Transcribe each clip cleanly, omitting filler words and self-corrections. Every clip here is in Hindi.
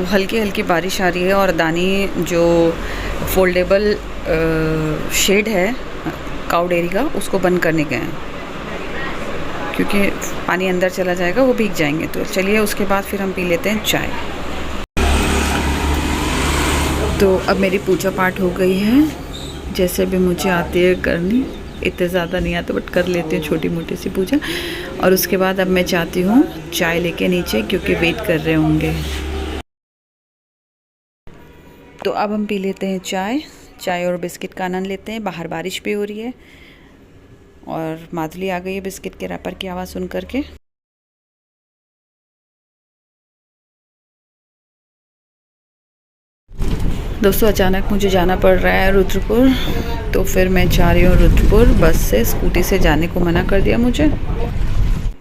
हल्की हल्की बारिश आ रही है और दानी जो फोल्डेबल शेड है काऊ डेयरी का उसको बंद करने गए हैं, क्योंकि पानी अंदर चला जाएगा, वो भीग जाएंगे। तो चलिए उसके बाद फिर हम पी लेते हैं चाय। तो अब मेरी पूजा पाठ हो गई है, जैसे भी मुझे आती है करनी, इतने ज़्यादा नहीं आता बट कर लेती हूँ छोटी मोटी सी पूजा। और उसके बाद अब मैं चाहती हूँ चाय लेके नीचे, क्योंकि वेट कर रहे होंगे। तो अब हम पी लेते हैं चाय और बिस्किट का आनंद लेते हैं। बाहर बारिश भी हो रही है और माधुली आ गई है बिस्किट के रैपर की आवाज़ सुन करके। दोस्तों अचानक मुझे जाना पड़ रहा है रुद्रपुर, तो फिर मैं जा रही हूँ रुद्रपुर बस से। स्कूटी से जाने को मना कर दिया मुझे।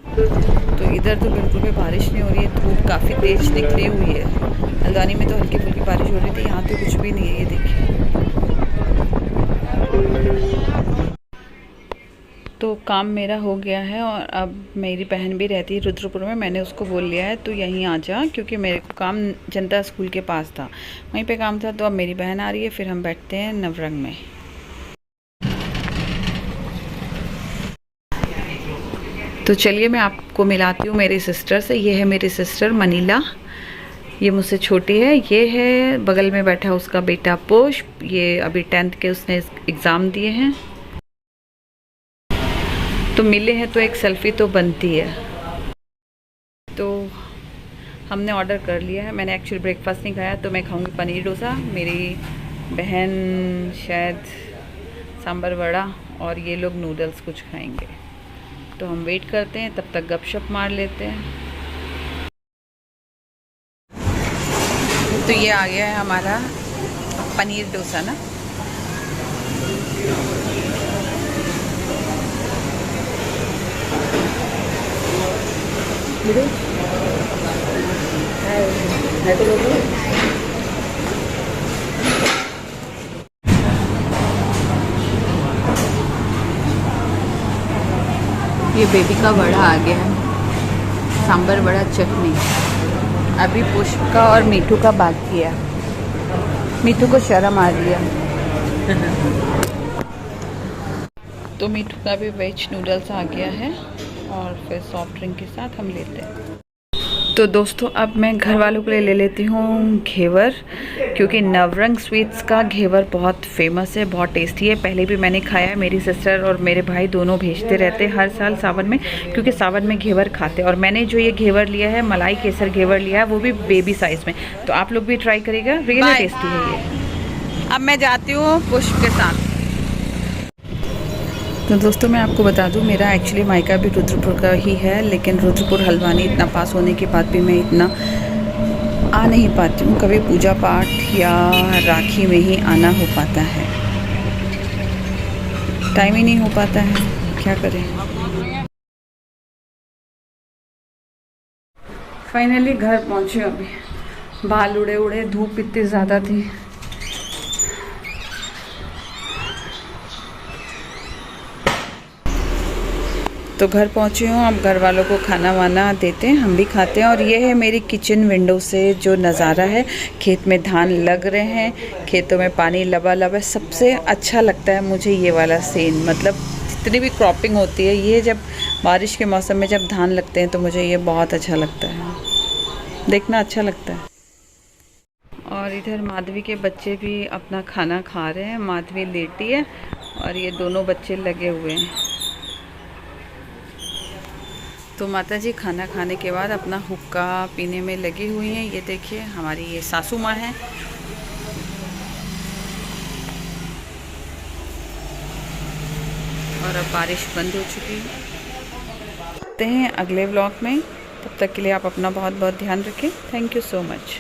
तो इधर तो बिल्कुल भी बारिश नहीं हो रही है, धूप काफ़ी तेज निकली हुई है। हल्द्वानी में तो हल्की फुल्की बारिश हो रही थी, यहाँ तो कुछ भी नहीं है, ये देखिए। तो काम मेरा हो गया है और अब मेरी बहन भी रहती है रुद्रपुर में। मैंने उसको बोल लिया है तो यहीं आ जा, क्योंकि मेरे को काम जनता स्कूल के पास था, वहीं पे काम था। तो अब मेरी बहन आ रही है, फिर हम बैठते हैं नवरंग में। तो चलिए मैं आपको मिलाती हूँ मेरी सिस्टर से। ये है मेरी सिस्टर मनीला, ये मुझसे छोटी है। ये है बगल में बैठा उसका बेटा पुष्प, ये अभी 10th के उसने एग्ज़ाम दिए हैं। तो मिले हैं तो एक सेल्फी तो बनती है। तो हमने ऑर्डर कर लिया है। मैंने एक्चुअली ब्रेकफास्ट नहीं खाया, तो मैं खाऊंगी पनीर डोसा, मेरी बहन शायद सांभर वड़ा, और ये लोग नूडल्स कुछ खाएंगे। तो हम वेट करते हैं, तब तक गपशप मार लेते हैं। तो ये आ गया है हमारा पनीर डोसा ना। ये बेबी का वड़ा आ गया है, सांभर वड़ा चटनी। अभी पुष्प का और मीठू का बाकी है। मीठू को शर्म आ रही है। तो मीठू का भी वेज नूडल्स आ गया है और फिर सॉफ्ट ड्रिंक के साथ हम लेते हैं। तो दोस्तों अब मैं घर वालों के लिए ले लेती हूँ घेवर, क्योंकि नवरंग स्वीट्स का घेवर बहुत फेमस है, बहुत टेस्टी है। पहले भी मैंने खाया है, मेरी सिस्टर और मेरे भाई दोनों भेजते रहते हैं हर साल सावन में, क्योंकि सावन में घेवर खाते हैं। और मैंने जो ये घेवर लिया है, मलाई केसर घेवर लिया है, वो भी बेबी साइज़ में। तो आप लोग भी ट्राई करिएगा, रियली टेस्टी है ये। अब मैं जाती हूँ पुष्प के साथ। तो दोस्तों मैं आपको बता दूं, मेरा एक्चुअली मायका भी रुद्रपुर का ही है, लेकिन रुद्रपुर हल्द्वानी इतना पास होने के बाद भी मैं इतना आ नहीं पाती हूँ। कभी पूजा पाठ या राखी में ही आना हो पाता है, टाइम ही नहीं हो पाता है, क्या करें। फाइनली घर पहुँचे। अभी बाल उड़े उड़े, धूप इतनी ज़्यादा थी। तो घर पहुंची हूँ, अब घर वालों को खाना वाना देते हैं, हम भी खाते हैं। और ये है मेरी किचन विंडो से जो नज़ारा है, खेत में धान लग रहे हैं, खेतों में पानी लबालब है। सबसे अच्छा लगता है मुझे ये वाला सीन, मतलब जितनी भी क्रॉपिंग होती है, ये जब बारिश के मौसम में जब धान लगते हैं तो मुझे ये बहुत अच्छा लगता है, देखना अच्छा लगता है। और इधर माधवी के बच्चे भी अपना खाना खा रहे हैं। माधवी लेटी है और ये दोनों बच्चे लगे हुए हैं। तो माता जी खाना खाने के बाद अपना हुक्का पीने में लगी हुई हैं। ये देखिए हमारी ये सासू माँ हैं। और अब बारिश बंद हो चुकी है। मिलते हैं अगले व्लॉग में, तब तक के लिए आप अपना बहुत बहुत ध्यान रखें। Thank you so much.